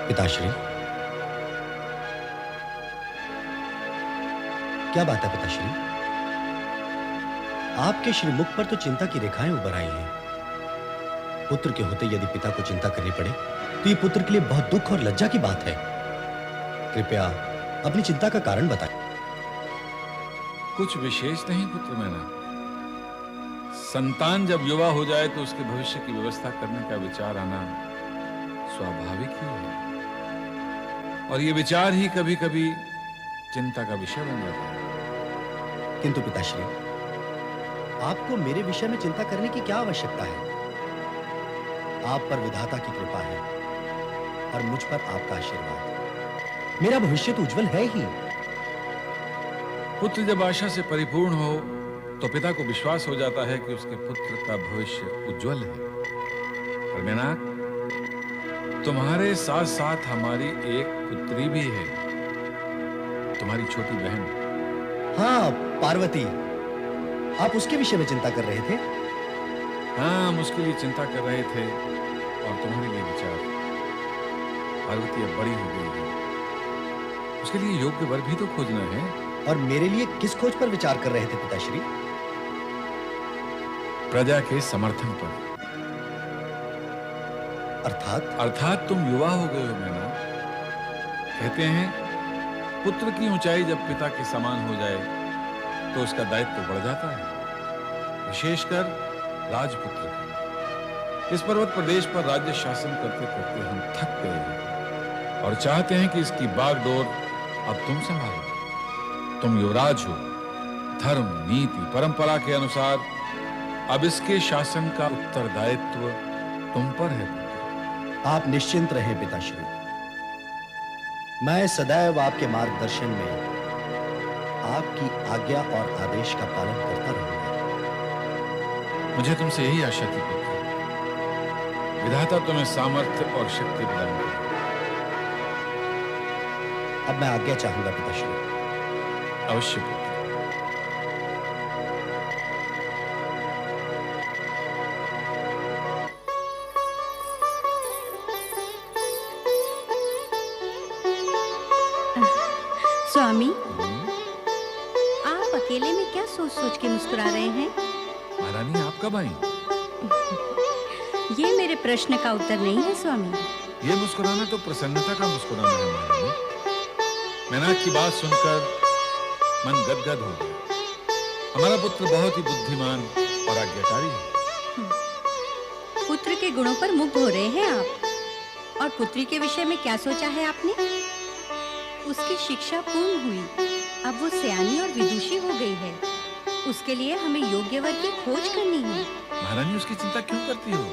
पिताश्री, क्या बात है पिताश्री? आपके श्रीमुख पर तो चिंता की रेखाएं उभर आई हैं। पुत्र के होते यदि पिता को चिंता करनी पड़े तो ये पुत्र के लिए बहुत दुख और लज्जा की बात है। कृपया अपनी चिंता का कारण बताएं। कुछ विशेष नहीं पुत्र मैना। संतान जब युवा हो जाए तो उसके भविष्य की व्यवस्था करने का विचार आना स्वाभाविक ही है, और ये विचार ही कभी कभी चिंता का विषय बन जाता है। किंतु पिताश्री, आपको मेरे विषय में चिंता करने की क्या आवश्यकता है? आप पर विधाता की कृपा है और मुझ पर आपका आशीर्वाद। मेरा भविष्य तो उज्जवल है ही। पुत्र जब आशा से परिपूर्ण हो तो पिता को विश्वास हो जाता है कि उसके पुत्र का भविष्य उज्जवल है। पर मेनाक, तुम्हारे साथ साथ हमारी एक पुत्री भी है, तुम्हारी छोटी बहन। हाँ, पार्वती। आप उसके विषय में चिंता कर रहे थे? हाँ, हम उसके लिए चिंता कर रहे थे और तुम्हारे लिए विचार। पार्वती अब बड़ी हो गई है, उसके लिए योग्य वर भी तो खोजना है। और मेरे लिए किस खोज पर विचार कर रहे थे पिताश्री? प्रजा के समर्थन पर। अर्थात तुम युवा हो गए हो मैना। कहते हैं पुत्र की ऊंचाई जब पिता के समान हो जाए तो उसका दायित्व बढ़ जाता है, विशेषकर राजपुत्र का। इस पर्वत प्रदेश पर राज्य शासन करते करते हम थक गए हैं और चाहते हैं कि इसकी बागडोर अब तुम संभालो। तुम युवराज हो, धर्म, नीति, परंपरा के अनुसार अब इसके शासन का उत्तरदायित्व तुम पर है। आप निश्चिंत रहें पिताश्री, मैं सदैव आपके मार्गदर्शन में आपकी आज्ञा और आदेश का पालन करता रहूंगा। मुझे तुमसे यही आशा थी पुत्र। विधाता तुम्हें सामर्थ्य और शक्ति प्रदान करे। अब मैं आज्ञा चाहूंगा पिताश्री। अवश्य पुत्र। स्वामी, आप अकेले में क्या सोच सोच के मुस्कुरा रहे हैं? महारानी, आप कब आई? ये मेरे प्रश्न का उत्तर नहीं है स्वामी। ये मुस्कुराना तो प्रसन्नता का मुस्कुराना है महारानी। मेनाक की बात सुनकर मन गदगद हो गया। हमारा पुत्र बहुत ही बुद्धिमान और आज्ञाकारी है। पुत्र के गुणों पर मुग्ध हो रहे हैं आप, और पुत्री के विषय में क्या सोचा है आपने? उसकी शिक्षा पूर्ण हुई, अब वो सयानी और विदुषी हो गई है। उसके लिए हमें योग्य वर की खोज करनी है। महारानी, उसकी चिंता क्यों करती हो?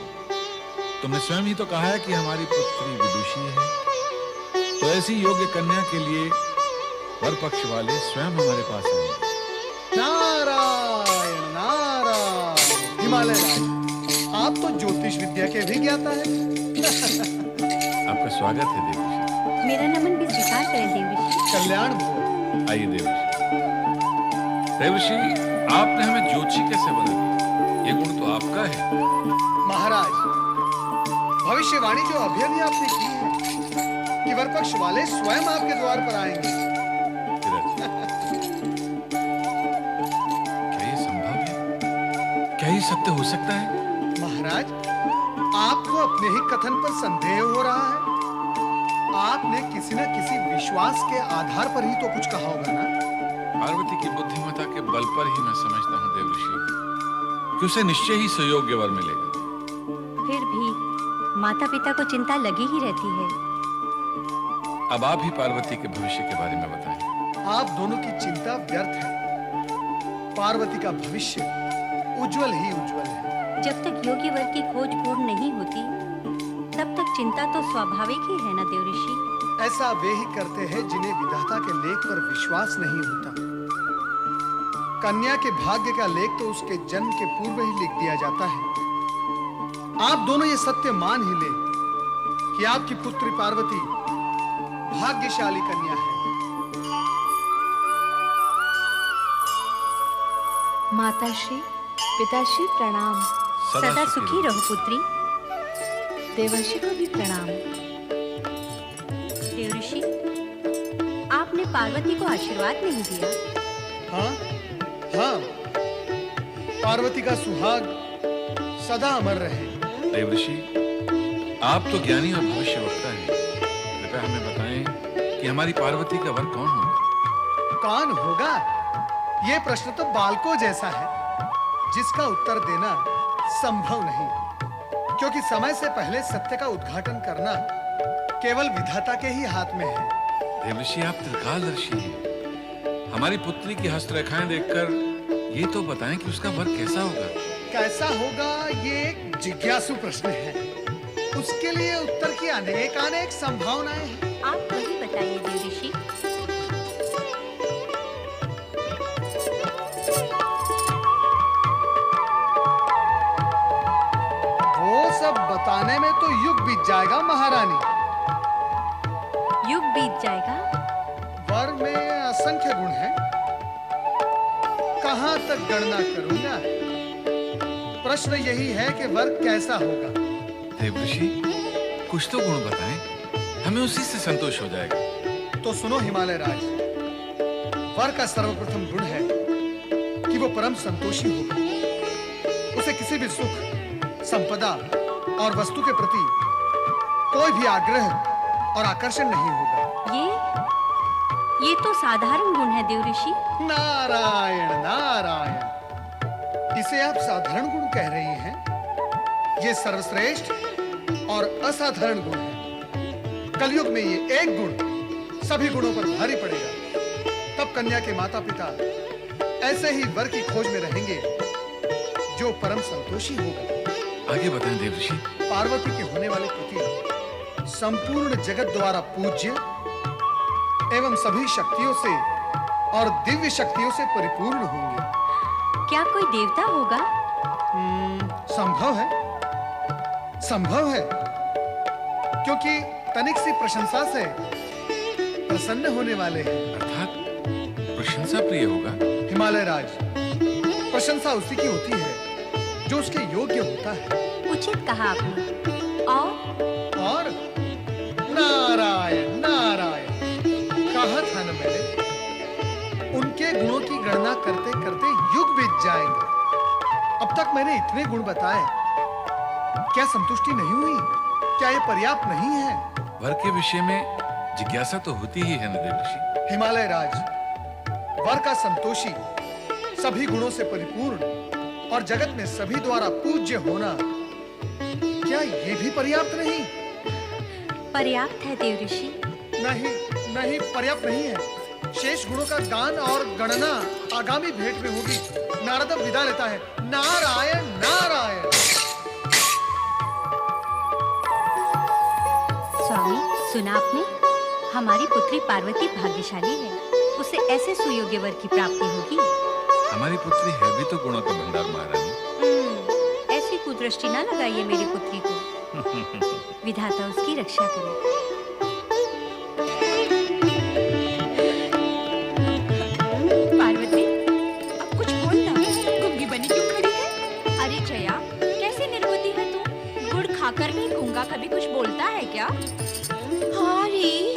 तुमने स्वयं ही तो कहा है कि हमारी पुत्री विदुषी है, तो ऐसी योग्य कन्या के लिए वर पक्ष वाले स्वयं हमारे पास आएंगे। नारायण नारायण। हिमालय राज, आप तो ज्योतिष विद्या के भी ज्ञाता है। आपका स्वागत है देवऋषि। मेरा नमन भी स्वीकार करें देवऋषि। कल्याण भो। आइए देवऋषि। देवऋषि, आपने हमें ज्योतिषी कैसे बना दिया? ये गुण तो आपका है। महाराज, भविष्यवाणी जो अभी अभी आपने की है कि वरपक्ष वाले स्वयं आपके द्वार पर आएंगे। क्या ये संभव है? क्या ये सत्य हो सकता है? महाराज, आपको अपने ही कथन पर संदेह हो रहा है। आपने किसी न किसी विश्वास के आधार पर ही तो कुछ कहा होगा ना? पार्वती की बुद्धिमत्ता के बल पर ही मैं समझता हूँ देवऋषि कि उसे निश्चय ही सुयोग्य वर मिलेगा। फिर भी माता पिता को चिंता लगी ही रहती है। अब आप ही पार्वती के भविष्य के बारे में बताएं। आप दोनों की चिंता व्यर्थ है। पार्वती का भविष्य उज्जवल ही उज्जवल है। जब तक योग्य वर की खोज पूर्ण नहीं होती, तब तक चिंता तो स्वाभाविक ही है ना देवऋषि। ऐसा वे ही करते हैं जिन्हें विधाता के लेख पर विश्वास नहीं होता। कन्या के भाग्य का लेख तो उसके जन्म के पूर्व ही लिख दिया जाता है। आप दोनों ये सत्य मान ही ले कि आपकी पुत्री पार्वती भाग्यशाली कन्या है। माताश्री, पिताश्री प्रणाम। सदा सुखी रहो पुत्री। देवर्षि को भी प्रणाम। देवऋषि, आपने पार्वती को आशीर्वाद नहीं दिया। हाँ हाँ, पार्वती का सुहाग सदा अमर रहे। देवऋषि, आप तो ज्ञानी और भविष्यवक्ता हैं। कृपया हमें बताएं कि हमारी पार्वती का वर कौन होगा? कौन होगा? ये प्रश्न तो बालकों जैसा है, जिसका उत्तर देना संभव नहीं, क्योंकि समय से पहले सत्य का उद्घाटन करना केवल विधाता के ही हाथ में है। देवऋषि, आप त्रिकालदर्शी हैं। हमारी पुत्री की हस्तरेखाएं देखकर ये तो बताएं कि उसका वर कैसा होगा। कैसा होगा, ये एक जिज्ञासु प्रश्न है। उसके लिए उत्तर की अनेक संभावनाएं हैं। आप वही बताइए देवऋषि। वो सब बताने में तो युग बीत जाएगा महारानी। युग बीत जाएगा? वर में असंख्य गुण हैं, कहां तक गणना करूंगा। प्रश्न यही है कि वर कैसा होगा। देवऋषि, कुछ तो गुण बताएं, हमें उसी से संतोष हो जाएगा। तो सुनो हिमालय राज, वर का सर्वप्रथम गुण है कि वो परम संतोषी होगा। उसे किसी भी सुख, संपदा और वस्तु के प्रति कोई भी आग्रह और आकर्षण नहीं होगा। ये तो साधारण गुण है देवऋषि। नारायण नारायण, इसे आप साधारण गुण कह रही हैं? ये सर्वश्रेष्ठ और असाधारण गुण है। कलयुग में ये एक गुण सभी गुणों पर भारी पड़ेगा। तब कन्या के माता पिता ऐसे ही वर की खोज में रहेंगे जो परम संतोषी होगा। आगे बताएं देवऋषि। पार्वती के होने वाले पति संपूर्ण जगत द्वारा पूज्य एवं सभी शक्तियों से और दिव्य शक्तियों से परिपूर्ण होंगे। क्या कोई देवता होगा? संभव है, संभव है, क्योंकि तनिक सी प्रशंसा से प्रसन्न होने वाले हैं। अर्थात प्रशंसा प्रिय होगा। हिमालय राज, प्रशंसा उसी की होती है जो उसके योग्य होता है। उचित कहा आपने। और नारायण नारायण, कहा था न मैंने, उनके गुणों की गणना करते करते युग बीत जाएंगे। अब तक मैंने इतने गुण बताए, क्या संतुष्टि नहीं हुई? क्या ये पर्याप्त नहीं है? वर के विषय में जिज्ञासा तो होती ही है न देवऋषि। हिमालय राज, वर का संतोषी, सभी गुणों से परिपूर्ण और जगत में सभी द्वारा पूज्य होना, क्या ये भी पर्याप्त नहीं? पर्याप्त है देवऋषि। नहीं नहीं, पर्याप्त नहीं है। शेष गुणों का गान और गणना आगामी भेंट में होगी। नारद अब विदा लेता है। नारायण नारायण। स्वामी, सुना आपने? हमारी पुत्री पार्वती भाग्यशाली है। उसे ऐसे सुयोग्य वर की प्राप्ति होगी। हमारी पुत्री है भी तो गुणों का भंडार महारानी। ऐसी कुदृष्टि ना लगाइए मेरी पुत्री को। विधाता उसकी रक्षा करे। पार्वती, अब कुछ बोलना। गूंगी बनी क्यों खड़ी है? अरे जया, कैसी निर्बुद्धि है तू? गुड़ खाकर भी गूंगा कभी कुछ बोलता है क्या? हाँ रे,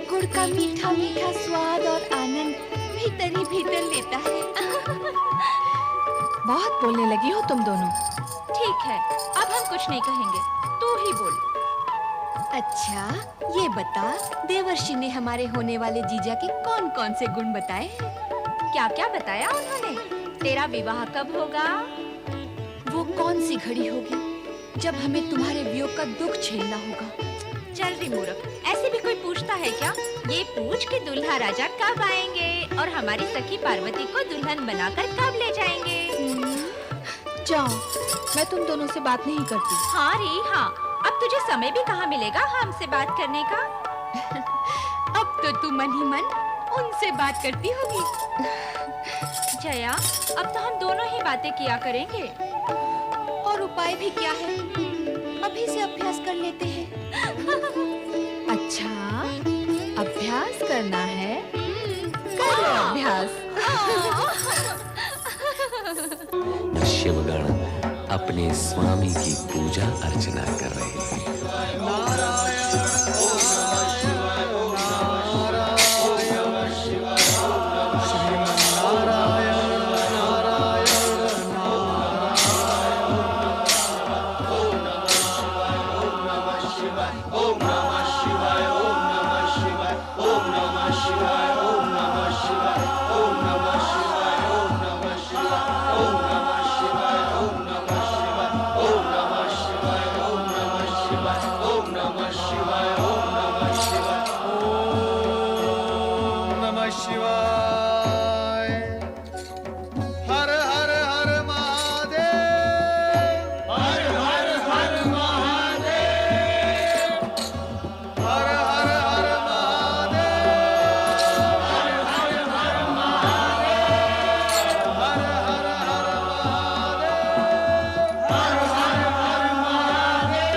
गुड़ का मीठा मीठा स्वाद और आनंद भीतर ही भीतर लेता है। बहुत बोलने लगी हो तुम दोनों। ठीक है, अब हम कुछ नहीं कहेंगे, तू ही बोल। अच्छा, ये बता, देवर्षि ने हमारे होने वाले जीजा के कौन कौन से गुण बताए? क्या क्या बताया उन्होंने? तेरा विवाह कब होगा? वो कौन सी घड़ी होगी जब हमें तुम्हारे वियोग का दुख झेलना होगा? जल्दी मूर्ख, ऐसे भी कोई पूछता है क्या? ये पूछ कि दुल्हा राजा कब आएंगे और हमारी सखी पार्वती को दुल्हन बनाकर कब ले जाएंगे? जाओ, मैं तुम दोनों से बात नहीं करती। हाँ रे हाँ, अब तुझे समय भी कहाँ मिलेगा हमसे बात करने का? अब तो तू मन ही मन उनसे बात करती होगी। जया, अब तो हम दोनों ही बातें किया करेंगे। और उपाय भी क्या है? अभी से अभ्यास कर लेते हैं। अच्छा, अभ्यास करना है? कर लो अभ्यास। शिवगण अपने स्वामी की पूजा अर्चना कर रहे हैं। नमः शिवाय। हर हर हर महादेव। हर हर हर महादेव। हर हर हर महादेव। हर हर हर महादेव। हर हर हर महादेव। हर हर हर महादेव।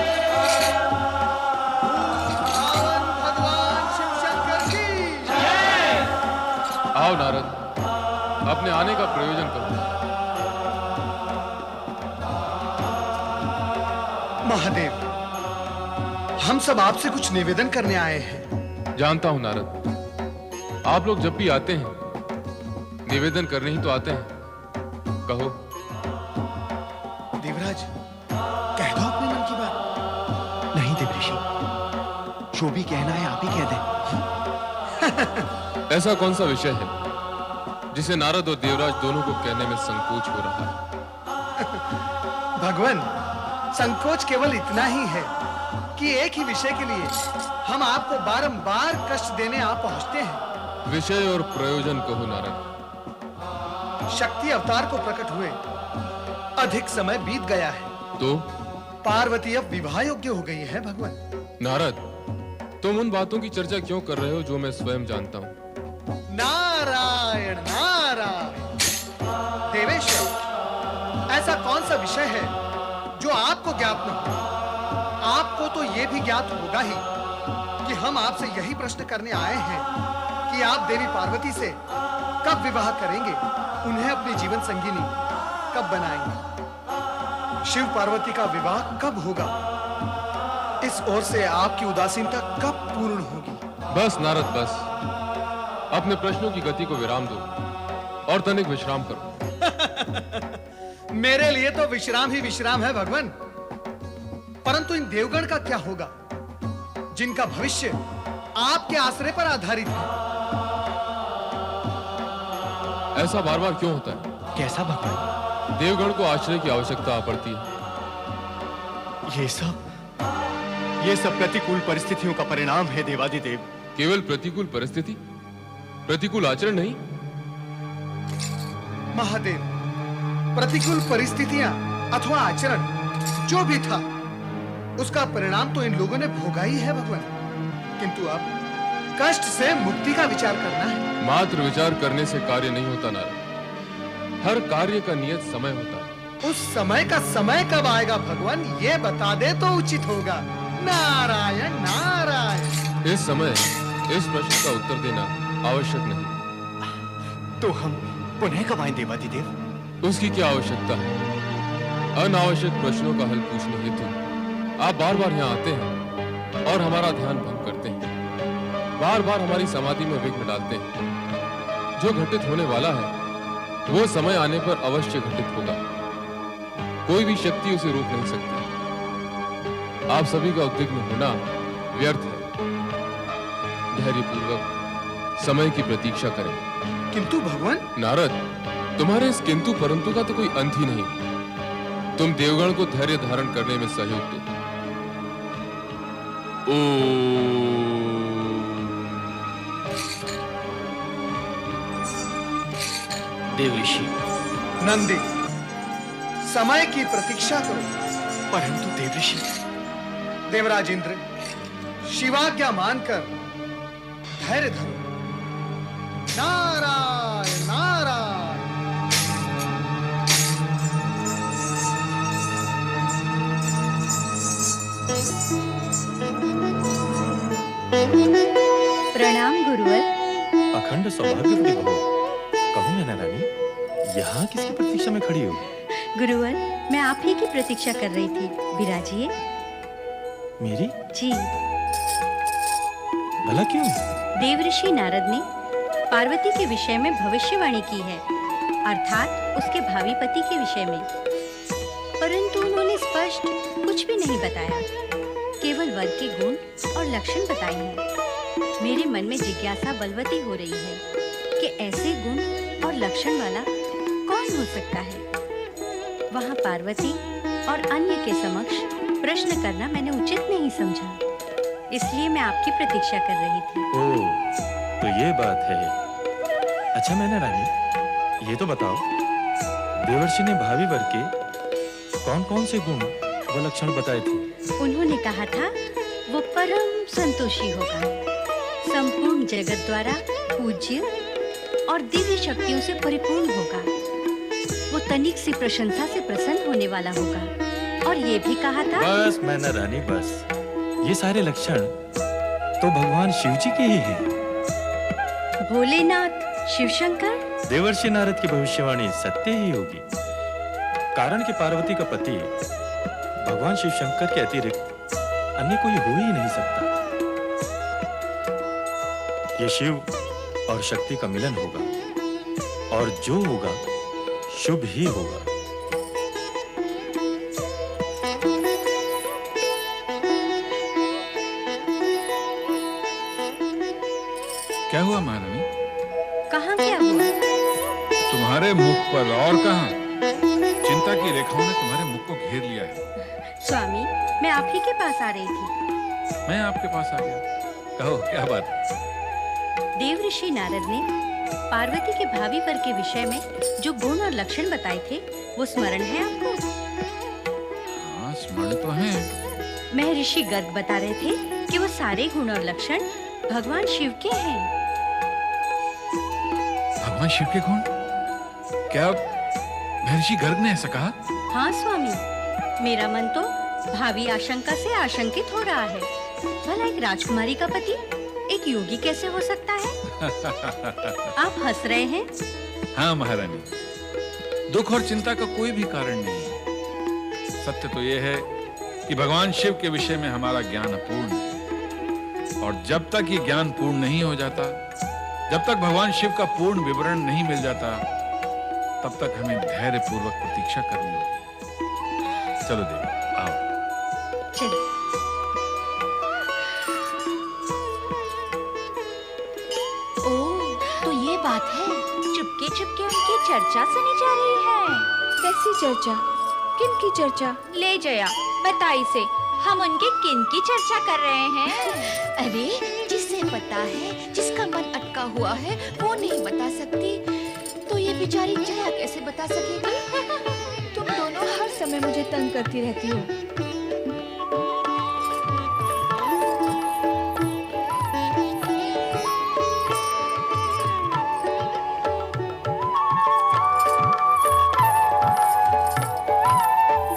भगवान शिव शंकर की आओ नारद, अपने आने का प्रयोजन करो। महादेव, हम सब आपसे कुछ निवेदन करने आए हैं। जानता हूं नारद, आप लोग जब भी आते हैं निवेदन करने ही तो आते हैं। कहो। देवराज, कह दो अपने मन की बात। नहीं देवऋषि, जो भी कहना है आप ही कह दें। ऐसा कौन सा विषय है जिसे नारद और देवराज दोनों को कहने में संकोच हो रहा है? भगवान, संकोच केवल इतना ही है कि एक ही विषय के लिए हम आपको बारंबार कष्ट देने आ पहुंचते हैं। विषय और प्रयोजन कहो नारद। शक्ति अवतार को प्रकट हुए अधिक समय बीत गया है, तो पार्वती अब विवाह योग्य हो गई है। भगवान नारद, तुम उन बातों की चर्चा क्यों कर रहे हो जो मैं स्वयं जानता हूं? नारायण नारायण। देवेश्वर, ऐसा कौन सा विषय है जो आपको ज्ञात न हो? आपको तो यह भी ज्ञात होगा ही कि हम आपसे यही प्रश्न करने आए हैं कि आप देवी पार्वती से कब विवाह करेंगे, उन्हें अपनी जीवन संगिनी कब बनाएंगे, शिव पार्वती का विवाह कब होगा, इस ओर से आपकी उदासीनता कब पूर्ण होगी? बस नारद, बस। अपने प्रश्नों की गति को विराम दो और तनिक विश्राम करो। मेरे लिए तो विश्राम ही विश्राम है भगवान, परंतु इन देवगण का क्या होगा जिनका भविष्य आपके आश्रय पर आधारित है? ऐसा बार बार क्यों होता है? कैसा भगवान? देवगण को आश्रय की आवश्यकता पड़ती है। ये सब प्रतिकूल परिस्थितियों का परिणाम है देवादिदेव। केवल प्रतिकूल परिस्थिति, प्रतिकूल आचरण नहीं? महादेव, प्रतिकूल परिस्थितियां अथवा आचरण जो भी था, उसका परिणाम तो इन लोगों ने भोगा ही है भगवान। किंतु अब कष्ट से मुक्ति का विचार करना है। मात्र विचार करने से कार्य नहीं होता नारद। हर कार्य का नियत समय होता है। उस समय का समय कब आएगा भगवान, ये बता दे तो उचित होगा। नारायण नारायण। इस समय इस प्रश्न का उत्तर देना आवश्यक नहीं। तो हम पुनः कब आएं देवादिदेव? उसकी क्या आवश्यकता है? अनावश्यक प्रश्नों का हल पूछने हेतु आप बार बार यहाँ आते हैं और हमारा ध्यान भंग करते हैं, बार बार हमारी समाधि में विघ्न डालते हैं। जो घटित होने वाला है वो समय आने पर अवश्य घटित होगा। कोई भी शक्ति उसे रोक नहीं सकती। आप सभी का उद्विग्न होना व्यर्थ है। धैर्यपूर्वक समय की प्रतीक्षा करें। किंतु भगवान, नारद, तुम्हारे इस किंतु परंतु का तो कोई अंत ही नहीं। तुम देवगण को धैर्य धारण करने में सहयोग दो। देवऋषि, नंदी, समय की प्रतीक्षा करो। परंतु देवऋषि, देवराज इंद्र, शिवाज्ञा मानकर धैर्य धरो। नारायण नारायण। प्रणाम गुरुवर। अखंड सौभाग्यवती बहू, कहो नैना रानी, यहाँ किसकी प्रतीक्षा में खड़ी हो? गुरुवर, मैं आप ही की प्रतीक्षा कर रही थी। विराजिए। मेरी? जी। भला क्यों? देवऋषि नारद ने पार्वती के विषय में भविष्यवाणी की है, अर्थात उसके भावी पति के विषय में, परंतु उन्होंने स्पष्ट कुछ भी नहीं बताया। केवल वर के गुण और लक्षण बताए हैं। मेरे मन में जिज्ञासा बलवती हो रही है कि ऐसे गुण और लक्षण वाला कौन हो सकता है। वहाँ पार्वती और अन्य के समक्ष प्रश्न करना मैंने उचित नहीं समझा, इसलिए मैं आपकी प्रतीक्षा कर रही थी। ओह, तो ये बात है। अच्छा मैना रानी, ये तो बताओ, देवर्षि ने भावी वर के कौन-कौन से गुण व लक्षण बताए थे? उन्होंने कहा था वो परम संतोषी होगा, संपूर्ण जगत द्वारा पूज्य और दिव्य शक्तियों से परिपूर्ण होगा, वो तनिक सी प्रशंसा से प्रसन्न होने वाला होगा। और ये भी कहा था, बस मैना रानी बस, ये सारे लक्षण तो भगवान शिव जी के ही हैं। भोलेनाथ शिवशंकर। देवर्षि नारद की भविष्यवाणी सत्य ही होगी, कारण कि पार्वती का पति भगवान शिव शंकर के अतिरिक्त अन्य कोई हो ही नहीं सकता। ये शिव और शक्ति का मिलन होगा, और जो होगा शुभ ही होगा। क्या हुआ महारानी? कहाँ क्या हुआ? तुम्हारे मुख पर और कहाँ, चिंता की रेखाओं ने तुम्हारे मुख को घेर लिया है। स्वामी, मैं आप ही के पास आ रही थी। मैं आपके पास आ गया, कहो क्या बात? देव ऋषि नारद ने पार्वती के भावी वर के विषय में जो गुण और लक्षण बताए थे, वो स्मरण है आपको? हाँ, स्मरण तो है। मैं ऋषि गर्ग बता रहे थे कि वो सारे गुण और लक्षण भगवान शिव के हैं। भगवान शिव के गुण? क्या महर्षि गर्ग ने ऐसा कहा? हाँ स्वामी, मेरा मन तो भावी आशंका से आशंकित हो रहा है। भला एक राजकुमारी का पति एक योगी कैसे हो सकता है? आप हंस रहे हैं? हाँ महारानी, दुख और चिंता का कोई भी कारण नहीं है। सत्य तो यह है कि भगवान शिव के विषय में हमारा ज्ञान अपूर्ण है, और जब तक ये ज्ञान पूर्ण नहीं हो जाता, जब तक भगवान शिव का पूर्ण विवरण नहीं मिल जाता, तब तक हमें धैर्य पूर्वक प्रतीक्षा करनी होगी। चलो देवी, आओ। चलिए। ओह, तो ये बात है, चुपके चुपके उनकी चर्चा सुनी जा रही है। कैसी चर्चा? किन की चर्चा? ले जया, बता इसे, हम उनके किन की चर्चा कर रहे हैं? अरे, जिसे पता है, जिसका मन अटका हुआ है, वो नहीं बता सकती, तो ये बेचारी जया कैसे बता सकेगी? तुम दोनों हर समय मुझे तंग करती रहती हो।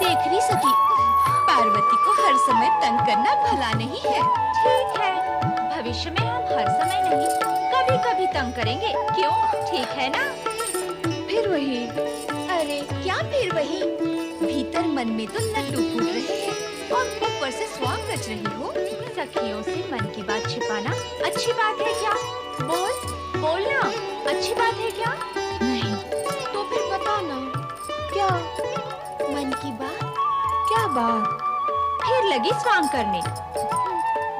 देख नहीं सकी, पार्वती को हर समय तंग करना भला नहीं है। ठीक है, भविष्य में हम हर समय नहीं, कभी कभी तंग करेंगे, क्यों? ठीक है ना? फिर वही। अरे क्या फिर वही? भीतर मन में तो लड्डू फूट रहे हैं और ऊपर से स्वांग रच रही हो। सखियों से मन की बात छिपाना अच्छी बात है क्या? बोलना अच्छी बात है क्या? नहीं, तो फिर बता ना। क्या? मन की बात? क्या बात? फिर लगी स्वांग करने।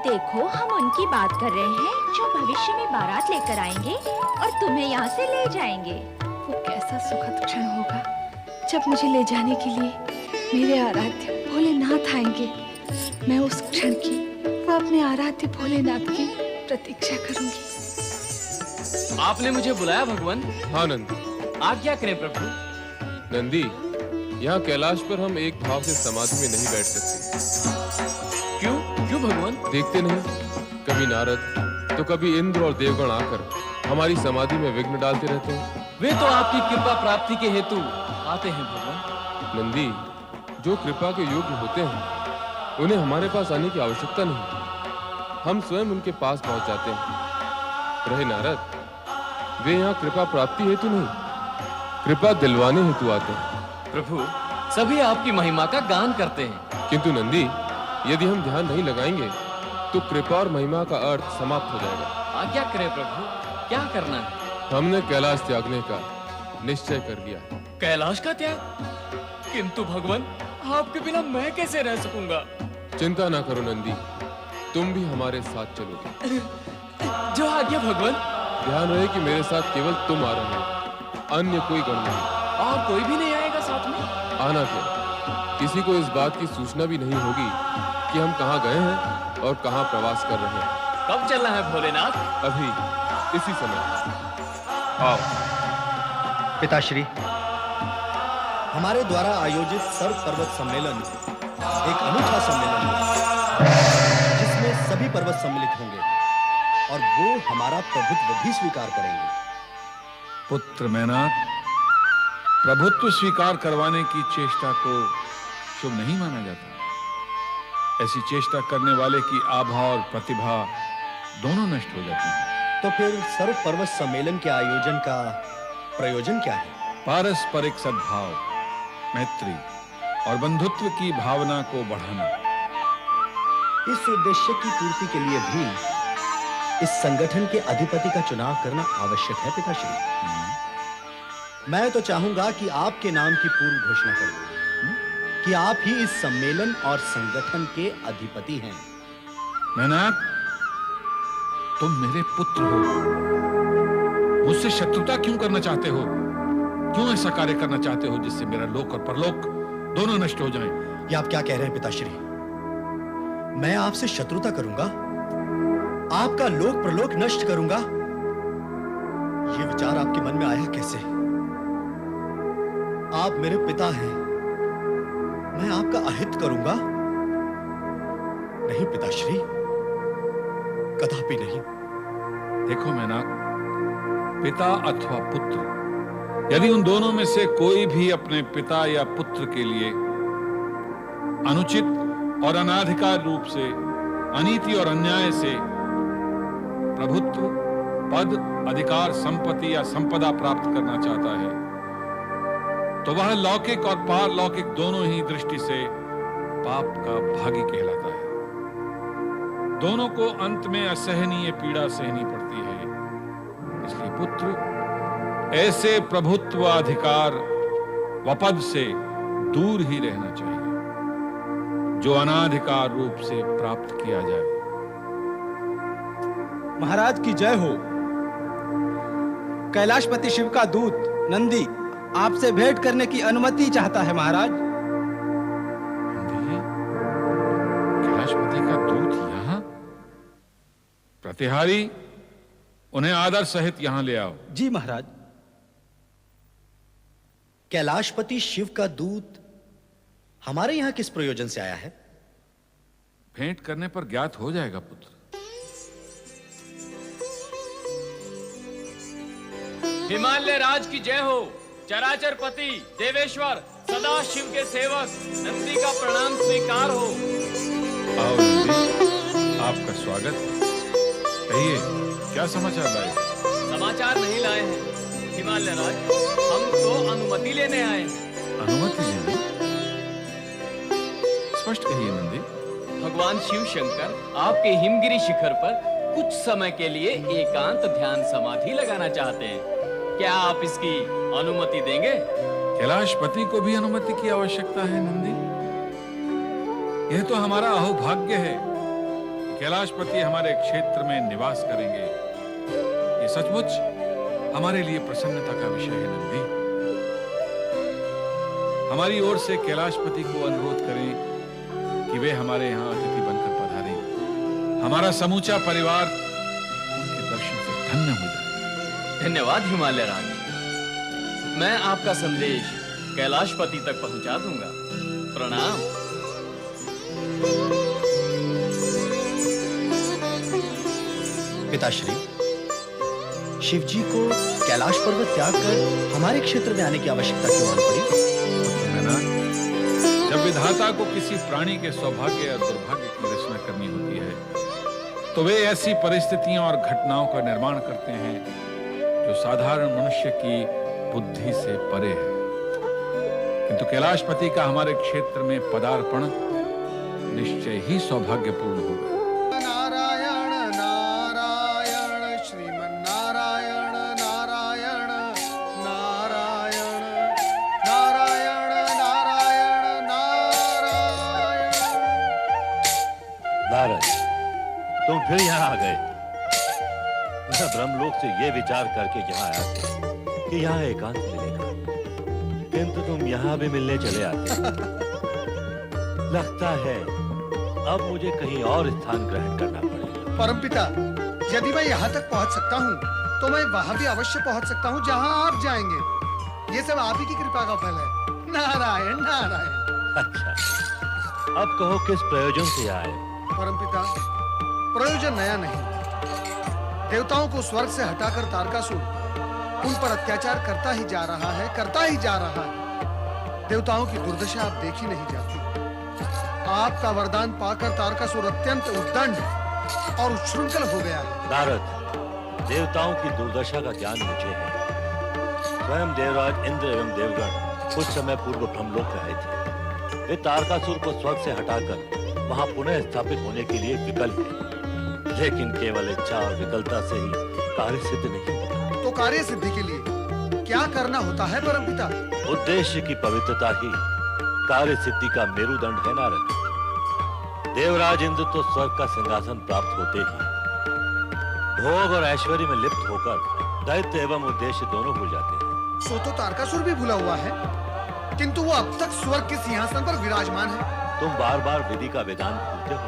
देखो, हम उनकी बात कर रहे हैं जो भविष्य में बारात लेकर आएंगे और तुम्हें यहाँ से ले जाएंगे। वो कैसा सुखद क्षण होगा जब मुझे ले जाने के लिए मेरे आराध्य भोलेनाथ आएंगे। मैं उस क्षण की व अपने आराध्य भोलेनाथ की प्रतीक्षा करूंगी। आपने मुझे बुलाया भगवान? हाँ नंदी। आज्ञा करें प्रभु। नंदी, यहाँ कैलाश पर हम एक भाव से समाधि में नहीं बैठ सकते। क्यों? क्यों भगवान? देखते नहीं, कभी नारद तो कभी इंद्र और देवगण आकर हमारी समाधि में विघ्न डालते रहते हैं। वे तो आपकी कृपा प्राप्ति के हेतु आते हैं भगवान। नंदी, जो कृपा के योग्य होते हैं उन्हें हमारे पास आने की आवश्यकता नहीं, हम स्वयं उनके पास पहुंच जाते हैं। रहे नारद, वे यहाँ कृपा प्राप्ति हेतु नहीं, कृपा दिलवाने हेतु आते हैं। प्रभु, सभी आपकी महिमा का गान करते हैं। किंतु नंदी, यदि हम ध्यान नहीं लगाएंगे तो कृपा और महिमा का अर्थ समाप्त हो जाएगा। आज्ञा करें प्रभु, क्या करना है? हमने कैलाश त्यागने का निश्चय कर लिया है। कैलाश का त्याग? किंतु भगवान, आपके बिना मैं कैसे रह सकूंगा? चिंता ना करो नंदी, तुम भी हमारे साथ चलोगे। जो आज्ञा भगवान। ध्यान रहे कि मेरे साथ केवल तुम आ रहे हो, अन्य कोई गण नहीं। और कोई भी नहीं आएगा साथ में? आना क्या, किसी को इस बात की सूचना भी नहीं होगी कि हम कहाँ गए हैं और कहाँ प्रवास कर रहे हैं। कब चलना है भोलेनाथ? अभी इसी समय। आओ। पिताश्री, हमारे द्वारा आयोजित सर्व पर्वत सम्मेलन एक अनूठा सम्मेलन है, जिसमें सभी पर्वत सम्मिलित होंगे और वो हमारा प्रभुत्व भी स्वीकार करेंगे। पुत्र मैनाक, प्रभुत्व स्वीकार करवाने की चेष्टा को शुभ नहीं माना जाता। ऐसी चेष्टा करने वाले की आभा और प्रतिभा दोनों नष्ट हो जाती हैं। तो फिर सर्व पर्वत सम्मेलन के आयोजन का प्रयोजन क्या है? पारस्परिक सद्भाव, मैत्री और बंधुत्व की भावना को बढ़ाना। इस उद्देश्य की पूर्ति के लिए भी इस संगठन के अधिपति का चुनाव करना आवश्यक है पिताश्री। मैं तो चाहूंगा कि आपके नाम की पूर्व घोषणा कर दूं कि आप ही इस सम्मेलन और संगठन के अधिपति हैं। मैनाक, तुम मेरे पुत्र हो, मुझसे शत्रुता क्यों करना चाहते हो? क्यों ऐसा कार्य करना चाहते हो जिससे मेरा लोक और परलोक दोनों नष्ट हो जाएं? ये आप क्या कह रहे हैं पिताश्री? मैं आपसे शत्रुता करूंगा? आपका लोक प्रलोक नष्ट करूंगा? ये विचार आपके मन में आया कैसे? आप मेरे पिता हैं, मैं आपका अहित करूंगा? नहीं पिताश्री, कदापि नहीं। देखो मैनाक, पिता अथवा पुत्र, यदि उन दोनों में से कोई भी अपने पिता या पुत्र के लिए अनुचित और अनाधिकार रूप से, अनीति और अन्याय से प्रभुत्व, पद, अधिकार, संपत्ति या संपदा प्राप्त करना चाहता है, तो वह लौकिक और पारलौकिक दोनों ही दृष्टि से पाप का भागी कहलाता है। दोनों को अंत में असहनीय पीड़ा सहनी पड़ती है। इसलिए पुत्र ऐसे प्रभुत्व, अधिकार व पद से दूर ही रहना चाहिए जो अनाधिकार रूप से प्राप्त किया जाए। महाराज की जय हो। कैलाशपति शिव का दूत नंदी आपसे भेंट करने की अनुमति चाहता है महाराज। नंदी, कैलाशपति का दूत यहाँ? प्रतिहारी, उन्हें आदर सहित यहां ले आओ। जी महाराज। कैलाशपति शिव का दूत हमारे यहां किस प्रयोजन से आया है? भेंट करने पर ज्ञात हो जाएगा पुत्र। हिमालय राज की जय हो। चराचर पति, देवेश्वर, सदा शिव के सेवक नंदी का प्रणाम स्वीकार हो। आओ नंदी, आपका स्वागत। कहिए, क्या समाचार लाए? समाचार नहीं लाए हैं हिमालय राज, हम तो अनुमति लेने आए हैं। अनुमति लेने? स्पष्ट कहिए नंदी। भगवान शिव शंकर आपके हिमगिरी शिखर पर कुछ समय के लिए एकांत ध्यान समाधि लगाना चाहते हैं। क्या आप इसकी अनुमति देंगे? कैलाशपति को भी अनुमति की आवश्यकता है नंदी। यह तो हमारा अहोभाग्य है कि कैलाशपति हमारे क्षेत्र में निवास करेंगे। ये सचमुच हमारे लिए प्रसन्नता का विषय है नंदी। हमारी ओर से कैलाशपति को अनुरोध करें कि वे हमारे यहाँ अतिथि बनकर पधारें। हमारा समूचा परिवार उनके दर्शन से धन्य हो जाए। धन्यवाद हिमालय राज, मैं आपका संदेश कैलाशपति तक पहुंचा दूंगा। प्रणाम। पिताश्री, शिवजी को कैलाश पर्वत त्याग कर हमारे क्षेत्र में आने की आवश्यकता क्यों आन पड़ी? मैनाक, जब विधाता को किसी प्राणी के सौभाग्य या दुर्भाग्य की रचना करनी होती है, तो वे ऐसी परिस्थितियों और घटनाओं का निर्माण करते हैं जो साधारण मनुष्य की बुद्धि से परे है। किंतु कैलाशपति का हमारे क्षेत्र में पदार्पण निश्चय ही सौभाग्यपूर्ण होगा। नारायण नारायण श्रीमन्नारायण नारायण नारायण नारायण नारायण नारायण। तुम फिर यहाँ आ गए। मैं ब्रह्मलोक से ये विचार करके यहाँ आया था कि यहाँ एकांत मिलेगा, किंतु तुम यहाँ भी मिलने चले आते। लगता है अब मुझे कहीं और स्थान ग्रहण करना पड़ेगा। परमपिता, यदि मैं यहाँ तक पहुँच सकता हूँ तो मैं वहाँ भी अवश्य पहुँच सकता हूँ जहाँ आप जाएंगे। ये सब आप ही की कृपा का फल है। नारायण नारायण। अच्छा, अब कहो किस प्रयोजन से आए? परमपिता, प्रयोजन नया नहीं। देवताओं को स्वर्ग से हटाकर तारकासुर उन पर अत्याचार करता ही जा रहा है, करता ही जा रहा है। देवताओं की दुर्दशा अब देखी नहीं जाती। आपका वरदान पाकर तारकासुर अत्यंत उद्दंड और उच्छृंखल हो गया है। नारद, देवताओं की दुर्दशा का ज्ञान मुझे है। स्वयं देवराज इंद्र एवं देवगण कुछ समय पूर्व ब्रह्मलोक में आए थे। वे तारकासुर को स्वर्ग से हटाकर वहां पुनः स्थापित होने के लिए विकल हैं। लेकिन केवल इच्छा और विकलता से ही कार्य सिद्ध नहीं होता। तो कार्य सिद्धि के लिए क्या करना होता है परमपिता? उद्देश्य की पवित्रता ही कार्य सिद्धि का मेरुदंड है नारद। देवराज इंद्र तो स्वर्ग का सिंहासन प्राप्त होते ही भोग और ऐश्वर्य में लिप्त होकर दैत्य एवं उद्देश्य दोनों भूल जाते हैं। सो तो तारकासुर भी भूला हुआ है, किंतु वो अब तक स्वर्ग के सिंहासन पर विराजमान है। तुम बार बार विधि का विधान भूलते हो।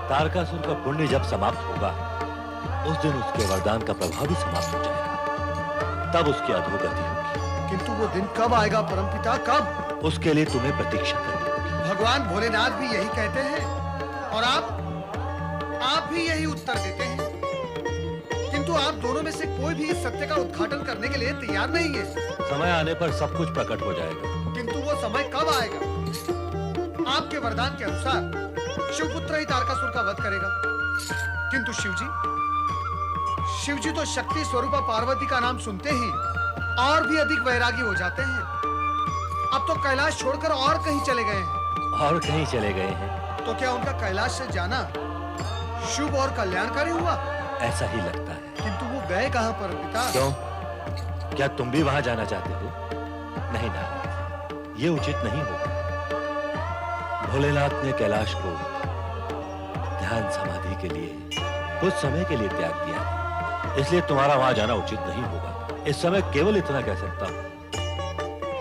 तारकासुर का पुण्य जब समाप्त होगा उस दिन उसके वरदान का प्रभाव भी समाप्त हो जाएगा, तब उसकी अधोगति होगी। किंतु वो दिन कब आएगा परमपिता, कब? उसके लिए तुम्हें प्रतीक्षा करनी होगी। भगवान भोलेनाथ भी यही कहते हैं और आप भी यही उत्तर देते हैं, किंतु आप दोनों में से कोई भी इस सत्य का उद्घाटन करने के लिए तैयार नहीं है। समय आने पर सब कुछ प्रकट हो जाएगा। किंतु वो समय कब आएगा? आपके वरदान के अनुसार शिवपुत्र ही तारकासुर का वध करेगा, किंतु शिवजी तो शक्ति स्वरूपा पार्वती का नाम सुनते ही और भी अधिक वैरागी हो जाते हैं। अब तो कैलाश छोड़कर और कहीं चले गए हैं। और कहीं चले गए हैं? तो क्या उनका कैलाश से जाना शुभ और कल्याणकारी हुआ? ऐसा ही लगता है। किंतु वो गए कहां परमपिता? क्यों? क्या तुम भी वहां जाना चाहते हो? नहीं नारद, ये उचित नहीं होगा। भोलेनाथ ने कैलाश को ध्यान समाधि के लिए कुछ समय के लिए त्याग दिया है, इसलिए तुम्हारा वहां जाना उचित नहीं होगा। इस समय केवल इतना कह सकता हूं,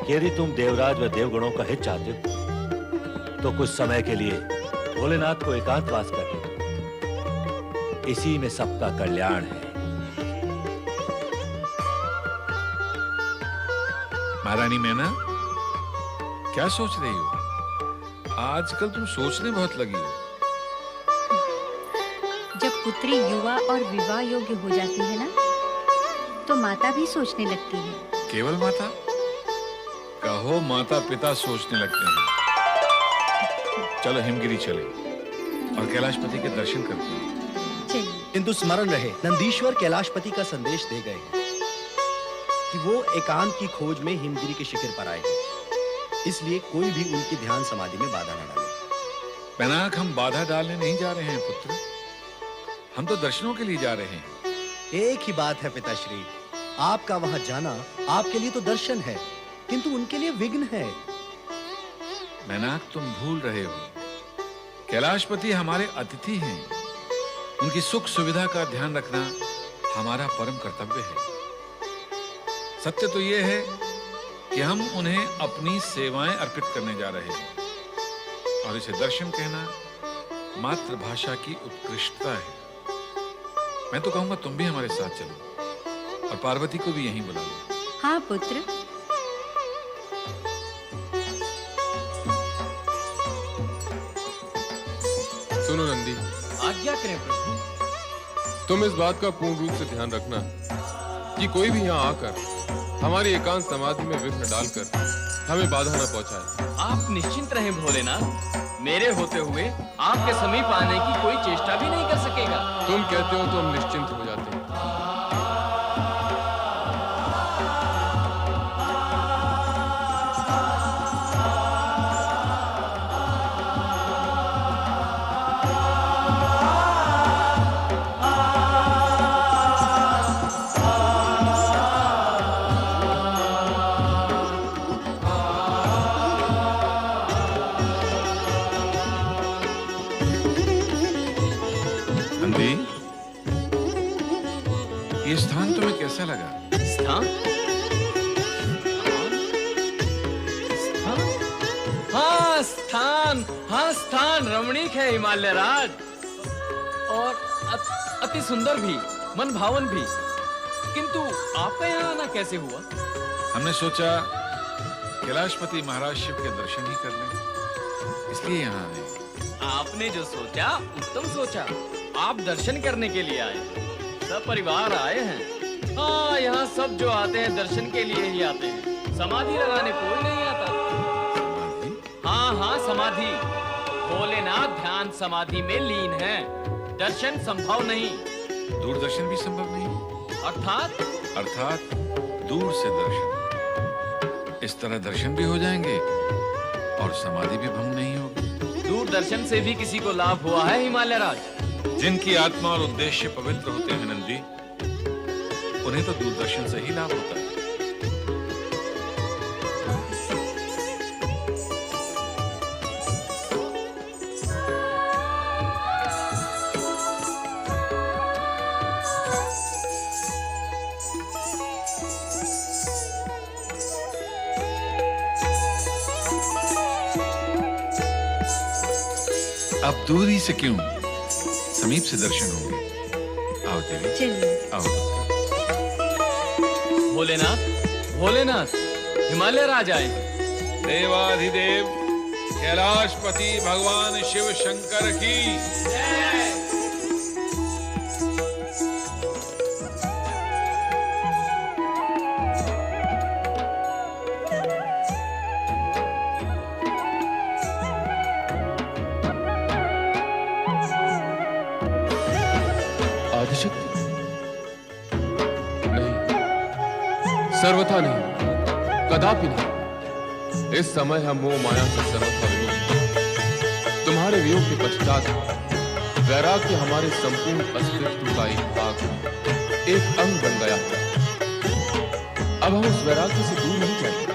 यदि तुम देवराज व देवगणों का हित चाहते हो तो कुछ समय के लिए भोलेनाथ को एकांतवास कर लो। इसी में सबका कल्याण है। महारानी मैना, क्या सोच रही हो? आजकल तुम सोचने बहुत लगी हो। जब पुत्री युवा और विवाह योग्य हो जाती है ना, तो माता भी सोचने लगती है। केवल माता? कहो माता पिता सोचने लगते हैं। चलो हिमगिरी चले और कैलाशपति के दर्शन करते हैं। किंतु स्मरण रहे, नंदीश्वर कैलाशपति का संदेश दे गए हैं कि वो एकांत की खोज में हिमगिरी के शिखर पर आए हैं, इसलिए कोई भी उनकी ध्यान समाधि में बाधा न डाले। पैनाक, हम बाधा डालने नहीं जा रहे हैं पुत्र, हम तो दर्शनों के लिए जा रहे हैं। एक ही बात है पिताश्री, आपका वहां जाना आपके लिए तो दर्शन है, किंतु उनके लिए विघ्न है। पैनाक, तुम भूल रहे हो, कैलाशपति हमारे अतिथि हैं। उनकी सुख सुविधा का ध्यान रखना हमारा परम कर्तव्य है। सत्य तो यह है कि हम उन्हें अपनी सेवाएं अर्पित करने जा रहे हैं, और इसे दर्शन कहना मातृभाषा की उत्कृष्टता है। मैं तो कहूंगा तुम भी हमारे साथ चलो और पार्वती को भी यहीं बुला लो। हाँ पुत्र। सुनो नंदी, आज्ञा करें प्रभु। तुम इस बात का पूर्ण रूप से ध्यान रखना कि कोई भी यहाँ आकर हमारी एकांत समाधि में विघ्न डालकर हमें बाधा न पहुंचाए। आप निश्चिंत रहें भोलेनाथ, मेरे होते हुए आपके समीप आने की कोई चेष्टा भी नहीं कर सकेगा। तुम कहते हो तो हम निश्चिंत हो जाते हैं। ये स्थान तुम्हें कैसा लगा? स्थान? हाँ स्थान रमणीक है हिमालय राज, और अति सुंदर भी, मन भावन भी। किंतु आपका यहाँ आना कैसे हुआ? हमने सोचा कैलाशपति महाराज शिव के दर्शन ही कर लें, इसलिए यहाँ आए। आपने जो सोचा उत्तम सोचा। आप दर्शन करने के लिए आए, सब परिवार आए हैं। हाँ, यहाँ सब जो आते हैं दर्शन के लिए ही आते हैं, समाधि लगाने कोई नहीं आता। हाँ समाधि। भोलेनाथ ध्यान समाधि में लीन है, दर्शन संभव नहीं। दूरदर्शन भी संभव नहीं? अर्थात दूर से दर्शन। इस तरह दर्शन भी हो जाएंगे और समाधि भी भंग नहीं होगी। दूरदर्शन से भी किसी को लाभ हुआ है हिमालय राज? जिनकी आत्मा और उद्देश्य पवित्र होते हैं नंदी, उन्हें तो दूरदर्शन से ही लाभ होता है। अब दूरी से क्यों, समीप से दर्शन होंगे। आओ देवी, चलिए। आओ। भोलेनाथ हिमालय राज आए। देवाधिदेव कैलाशपति भगवान शिव शंकर की आदिशक्ति? नहीं, सर्वथा नहीं, कदापि नहीं। इस समय हम मोह माया से सर्वथा विमुक्त हैं। तुम्हारे वियोग के पश्चात वैराग्य हमारे संपूर्ण अस्तित्व का एक भाग, एक अंग बन गया है। अब हम उस वैराग्य से दूर नहीं जाएंगे।